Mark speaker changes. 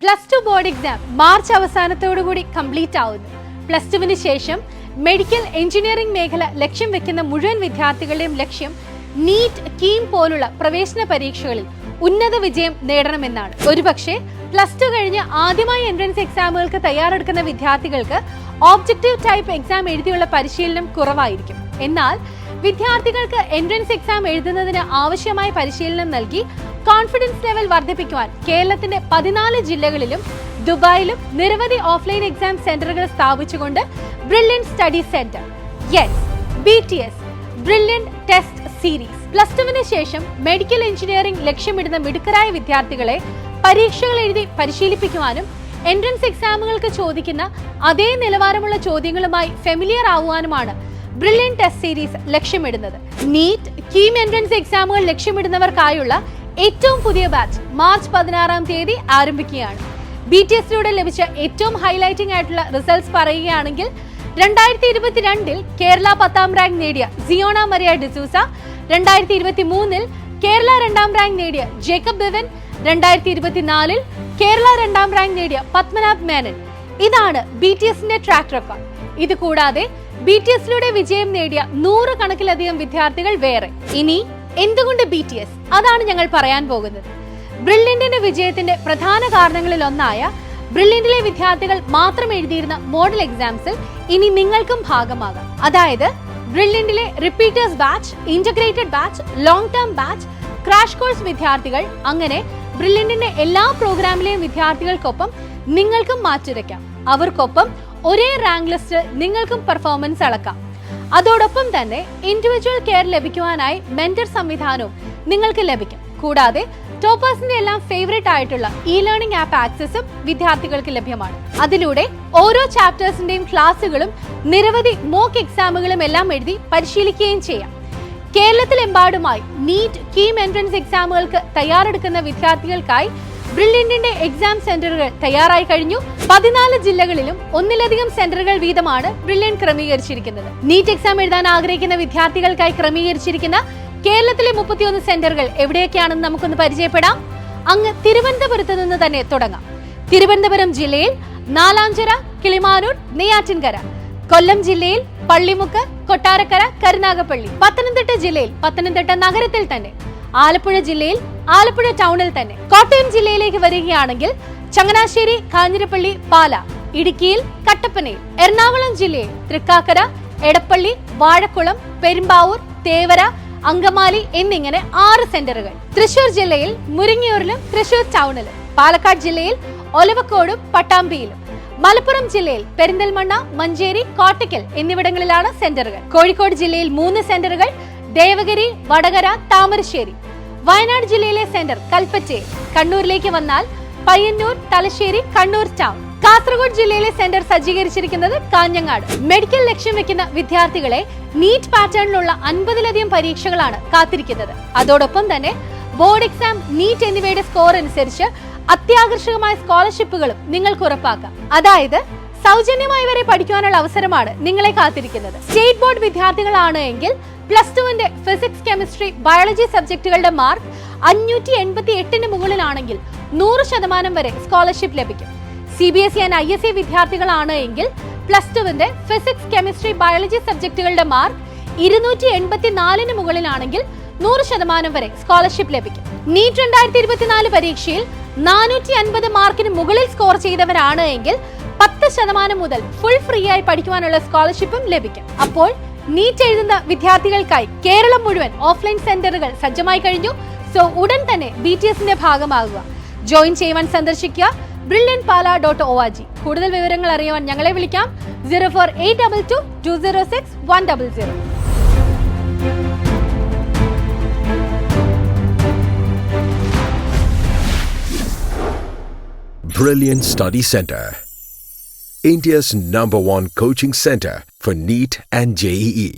Speaker 1: +2 board exam March അവസാനത്തോടുകൂടി complete ആവുന്നു. +2വിന് ശേഷം medical engineering മേഖല ലക്ഷ്യം വെക്കുന്ന മുഴുവൻ വിദ്യാർത്ഥികളുടെയും ലക്ഷ്യം നീറ്റ്, കീം പോലുള്ള പ്രവേശന പരീക്ഷകളിൽ ഉന്നത വിജയം നേടണമെന്നാണ്. ഒരുപക്ഷെ +2 കഴിഞ്ഞ് ആദ്യമായി എൻട്രൻസ് എക്സാമുകൾക്ക് തയ്യാറെടുക്കുന്ന വിദ്യാർത്ഥികൾക്ക് ഓബ്ജക്റ്റീവ് ടൈപ്പ് എക്സാം എഴുതിയുള്ള പരിശീലനം കുറവായിരിക്കും. എന്നാൽ വിദ്യാർത്ഥികൾക്ക് എൻട്രൻസ് എക്സാം എഴുതുന്നതിന് ആവശ്യമായ പരിശീലനം നൽകി കോൺഫിഡൻസ് ലെവൽ വർദ്ധിപ്പിക്കുവാൻ കേരളത്തിന്റെ 14 ജില്ലകളിലും ദുബായിലും നിരവധി ഓഫ്ലൈൻ എക്സാം സെന്ററുകൾ സ്ഥാപിച്ചുകൊണ്ട് brilliant study centre BTS brilliant test series +2വിന് ശേഷം മെഡിക്കൽ എഞ്ചിനീയറിംഗ് ലക്ഷ്യമിടുന്ന മിടുക്കരായ വിദ്യാർത്ഥികളെ പരീക്ഷകൾ എഴുതി പരിശീലിപ്പിക്കുവാനും എൻട്രൻസ് എക്സാമുകൾക്ക് ചോദിക്കുന്ന അതേ നിലവാരമുള്ള ചോദ്യങ്ങളുമായി ഫെമിലിയർ ആവുവാനുമാണ് ബ്രില്യന്റ് ടെസ്റ്റ് സീരീസ് ലക്ഷ്യമിടുന്നത്. നീറ്റ്, കീം എൻട്രൻസ് എക്സാമുകൾ ലക്ഷ്യമിടുന്നവർക്കായുള്ള ഏറ്റവും പുതിയ ബാച്ച് മാർച്ച് 16-ാം തീയതി ആരംഭിക്കുകയാണ്. BTSലൂടെ ലഭിച്ച ഏറ്റവും ഹൈലൈറ്റിംഗ് ആയിട്ടുള്ള റിസൾട്ട്സ് പറയുകയാണെങ്കിൽ 2022-ൽ കേരള 10ാം റാങ്ക് നേടിയ സിയോണ മരിയ ഡിസൂസ, 2023-ൽ കേരള 2ാം റാങ്ക് നേടിയ ജേക്കബ് ബിവൻ, 2024-ൽ കേരള 2ാം റാങ്ക് നേടിയ പത്മനാഭ് മേനൻ. ഇതാണ് BTSന്റെ ട്രാക്ക് റെക്കോർഡ്. ഇത് കൂടാതെ BTSലൂടെ വിജയം നേടിയ 100 കണക്കിലധികം വിദ്യാർത്ഥികൾ വേറെ. ഇനി എന്തുകൊണ്ട് BTS? അതാണ് ഞങ്ങൾ പറയാൻ പോകുന്നത്. ബ്രില്യന്റിന്റെ വിജയത്തിന്റെ പ്രധാന കാരണങ്ങളിൽ ഒന്നായ ബ്രില്യന്റിലെ വിദ്യാർത്ഥികൾ മാത്രം എഴുതിയിരുന്ന മോഡൽ എക്സാംസിൽ ഇനി നിങ്ങൾക്കും ഭാഗമാകാം. അതായത് ബ്രില്യന്റിലെ repeaters batch, integrated batch, long term batch, crash course വിദ്യാർത്ഥികൾ, അങ്ങനെ ബ്രില്യന്റിന്റെ എല്ലാ പ്രോഗ്രാമിലെയും വിദ്യാർത്ഥികൾക്കൊപ്പം നിങ്ങൾക്കും മാറ്റുരയ്ക്കാം. അവർക്കൊപ്പം ഒരേ റാങ്ക് ലിസ്റ്റ് നിങ്ങൾക്കും പെർഫോമൻസ് അളക്കാം. അതോടൊപ്പം തന്നെ ഇൻഡിവിജ്വൽ കെയർ ലഭിക്കുവാനായി മെന്റർ സംവിധാനവും നിങ്ങൾക്ക് ലഭിക്കും. കൂടാതെ ടോപ്പേഴ്സിന്റെ എല്ലാം ഫേവറേറ്റ് ആയിട്ടുള്ള ലേണിംഗ് ആപ്പ് ആക്സസും വിദ്യാർത്ഥികൾക്ക് ലഭ്യമാണ്. അതിലൂടെ ഓരോ ചാപ്റ്റേഴ്സിന്റെയും ക്ലാസുകളും നിരവധി മോക്ക് എക്സാമുകളും എല്ലാം എഴുതി പരിശീലിക്കുകയും ചെയ്യാം. കേരളത്തിലെമ്പാടുമായി നീറ്റ്, കീം എൻട്രൻസ് എക്സാമുകൾക്ക് തയ്യാറെടുക്കുന്ന വിദ്യാർത്ഥികൾക്കായി ബ്രില്യന്റിന്റെ എക്സാം സെന്ററുകൾ തയ്യാറായി കഴിഞ്ഞു. 14 ജില്ലകളിലും ഒന്നിലധികം സെന്ററുകൾ വീതമാണ് ബ്രില്യന്റ് ക്രമീകരിച്ചിരിക്കുന്നത്. നീറ്റ് എക്സാം എഴുതാൻ ആഗ്രഹിക്കുന്ന വിദ്യാർത്ഥികൾക്കായി ക്രമീകരിച്ചിരിക്കുന്ന കേരളത്തിലെ 31 സെന്ററുകൾ എവിടെയൊക്കെയാണെന്ന് നമുക്കൊന്ന് പരിചയപ്പെടാം. അങ്ങ് തിരുവനന്തപുരത്ത് നിന്ന് തന്നെ തുടങ്ങാം. തിരുവനന്തപുരം ജില്ലയിൽ നാലാഞ്ചിറ, കിളിമാനൂർ, നെയ്യാറ്റിൻകര. കൊല്ലം ജില്ലയിൽ പള്ളിമുക്ക്, കൊട്ടാരക്കര, കരുനാഗപ്പള്ളി. പത്തനംതിട്ട ജില്ലയിൽ പത്തനംതിട്ട നഗരത്തിൽ തന്നെ. ആലപ്പുഴ ജില്ലയിൽ ആലപ്പുഴ ടൗണിൽ തന്നെ. കോട്ടയം ജില്ലയിലേക്ക് വരികയാണെങ്കിൽ ചങ്ങനാശ്ശേരി, കാഞ്ഞിരപ്പള്ളി, പാല. ഇടുക്കിയിൽ കട്ടപ്പനയിൽ. എറണാകുളം ജില്ലയിൽ തൃക്കാക്കര, എടപ്പള്ളി, വാഴക്കുളം, പെരുമ്പാവൂർ, തേവര, അങ്കമാലി എന്നിങ്ങനെ 6 സെന്ററുകൾ. തൃശൂർ ജില്ലയിൽ മുരിങ്ങയൂരിലും തൃശൂർ ടൗണിലും. പാലക്കാട് ജില്ലയിൽ ഒലവക്കോടും പട്ടാമ്പിയിലും. മലപ്പുറം ജില്ലയിൽ പെരിന്തൽമണ്ണ, മഞ്ചേരി, കോട്ടയ്ക്കൽ എന്നിവിടങ്ങളിലാണ് സെന്ററുകൾ. കോഴിക്കോട് ജില്ലയിൽ 3 സെന്ററുകൾ, ദേവഗിരി, വടകര, താമരശ്ശേരി. വയനാട് ജില്ലയിലെ സെന്റർ കൽപ്പറ്റയിൽ. കണ്ണൂരിലേക്ക് വന്നാൽ പയ്യന്നൂർ, തലശ്ശേരി, കണ്ണൂർ ടൗൺ. കാസർഗോഡ് ജില്ലയിലെ സെന്റർ സജ്ജീകരിച്ചിരിക്കുന്നത് കാഞ്ഞങ്ങാട്. മെഡിക്കൽ ലക്ഷ്യം വെക്കുന്ന വിദ്യാർത്ഥികളെ നീറ്റ് പാറ്റേണിലുള്ള 50-ലധികം പരീക്ഷകളാണ് കാത്തിരിക്കുന്നത്. അതോടൊപ്പം തന്നെ ബോർഡ് എക്സാം, നീറ്റ് എന്നിവയുടെ സ്കോർ അനുസരിച്ച് അത്യാകർഷകമായ സ്കോളർഷിപ്പുകളും നിങ്ങൾക്ക് ഉറപ്പാക്കാം. അതായത് സൗജന്യമായി വരെ പഠിക്കുവാനുള്ള അവസരമാണ് നിങ്ങളെ കാത്തിരിക്കുന്നത്. സ്റ്റേറ്റ് ബോർഡ് വിദ്യാർത്ഥികളാണ് എങ്കിൽ +2വിന്റെ ഫിസിക്സ്, കെമിസ്ട്രി, ബയോളജി സബ്ജക്റ്റുകളുടെ മാർക്ക് 588-ന് മുകളിലാണെങ്കിൽ 100% വരെ സ്കോളർഷിപ്പ് ലഭിക്കും. CBSE ആൻഡ് ISE വിദ്യാർത്ഥികളാണ് എങ്കിൽ +2വിന്റെ ഫിസിക്സ്, കെമിസ്ട്രി, ബയോളജി സബ്ജക്റ്റുകളുടെ മാർക്ക് 284-ന് മുകളിലാണെങ്കിൽ 100% വരെ സ്കോളർഷിപ്പ് ലഭിക്കും. നീറ്റ് 2024 പരീക്ഷയിൽ 450 മാർക്കിന് മുകളിൽ സ്കോർ ചെയ്തവരാണ് എങ്കിൽ 10% മുതൽ ഫുൾ ഫ്രീ ആയി പഠിക്കുവാനുള്ള സ്കോളർഷിപ്പും ലഭിക്കും. അപ്പോൾ നീറ്റ് എഴുതുന്ന വിദ്യാർത്ഥികൾക്കായി കേരളം മുഴുവൻ ഓഫ്ലൈൻ സെന്ററുകൾ സജ്ജമായി കഴിഞ്ഞു. സോ ഉടൻ തന്നെ BTSന്റെ ഭാഗമാകുക. ജോയിൻ ചെയ്യുവാൻ സന്ദർശിക്കുക brilliantpala.org. കൂടുതൽ വിവരങ്ങൾ അറിയുവാൻ ഞങ്ങളെ വിളിക്കാം 04822 206 100.
Speaker 2: Brilliant Study Center, India's #1 coaching center for NEET and JEE.